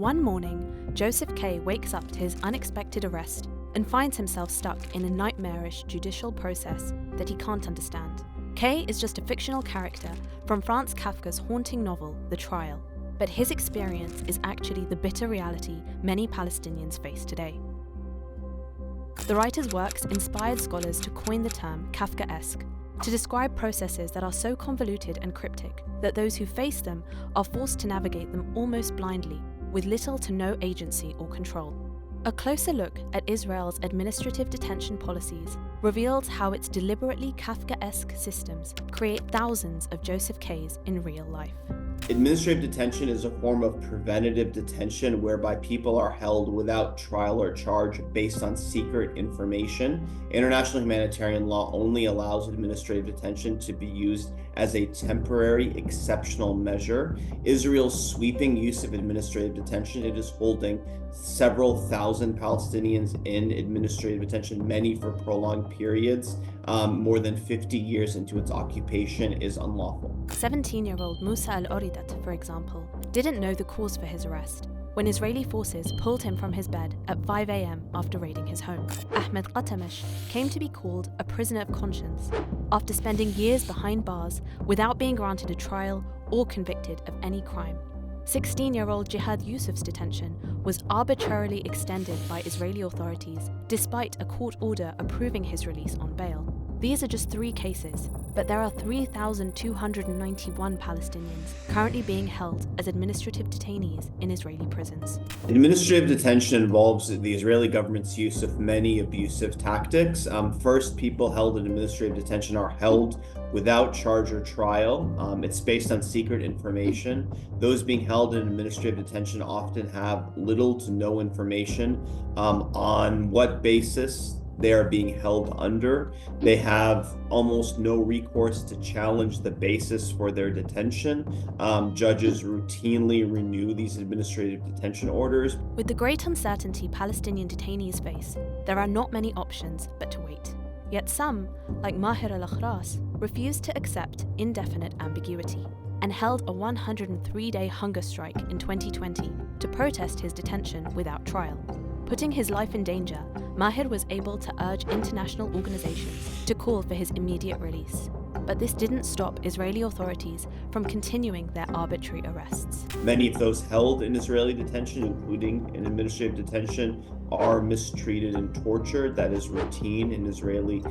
One morning, Josef K wakes up to his unexpected arrest and finds himself stuck in a nightmarish judicial process that he can't understand. K is just a fictional character from Franz Kafka's haunting novel, The Trial, but his experience is actually the bitter reality many Palestinians face today. The writer's works inspired scholars to coin the term Kafkaesque, to describe processes that are so convoluted and cryptic that those who face them are forced to navigate them almost blindly, with little to no agency or control. A closer look at Israel's administrative detention policies reveals how its deliberately Kafkaesque systems create thousands of Josef Ks in real life. Administrative detention is a form of preventative detention whereby people are held without trial or charge based on secret information. International humanitarian law only allows administrative detention to be used as a temporary, exceptional measure. Israel's sweeping use of administrative detention, it is holding several thousand Palestinians in administrative detention, many for prolonged periods, more than 50 years into its occupation, is unlawful. 17-year-old Musa al-Oridat, for example, didn't know the cause for his arrest when Israeli forces pulled him from his bed at 5 a.m. after raiding his home. Ahmed Qatamesh came to be called a prisoner of conscience after spending years behind bars without being granted a trial or convicted of any crime. 16-year-old Jihad Yusuf's detention was arbitrarily extended by Israeli authorities despite a court order approving his release on bail. These are just 3 cases, but there are 3,291 Palestinians currently being held as administrative detainees in Israeli prisons. Administrative detention involves the Israeli government's use of many abusive tactics. First, people held in administrative detention are held without charge or trial. It's based on secret information. Those being held in administrative detention often have little to no information on what basis they are being held under. They have almost no recourse to challenge the basis for their detention. Judges routinely renew these administrative detention orders. With the great uncertainty Palestinian detainees face, there are not many options but to wait. Yet some, like Maher al-Akhras, refused to accept indefinite ambiguity and held a 103-day hunger strike in 2020 to protest his detention without trial. Putting his life in danger, Maher was able to urge international organizations to call for his immediate release. But this didn't stop Israeli authorities from continuing their arbitrary arrests. Many of those held in Israeli detention, including in administrative detention, are mistreated and tortured. That is routine in Israeli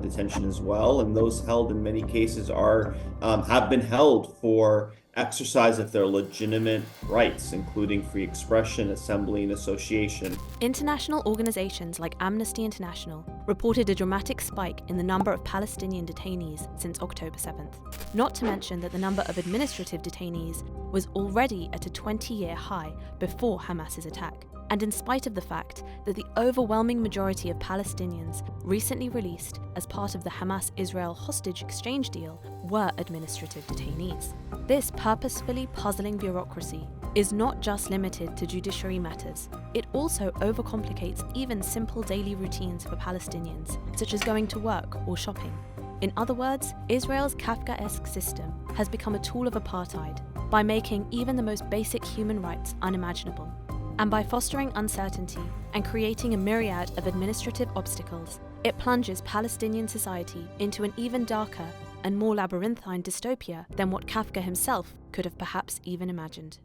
detention as well. And those held in many cases have been held for exercise of their legitimate rights, including free expression, assembly, and association. International organizations like Amnesty International reported a dramatic spike in the number of Palestinian detainees since October 7th. Not to mention that the number of administrative detainees was already at a 20-year high before Hamas's attack. And in spite of the fact that the overwhelming majority of Palestinians recently released as part of the Hamas-Israel hostage exchange deal were administrative detainees. This purposefully puzzling bureaucracy is not just limited to judiciary matters. It also overcomplicates even simple daily routines for Palestinians, such as going to work or shopping. In other words, Israel's Kafkaesque system has become a tool of apartheid by making even the most basic human rights unimaginable. And by fostering uncertainty and creating a myriad of administrative obstacles, it plunges Palestinian society into an even darker and more labyrinthine dystopia than what Kafka himself could have perhaps even imagined.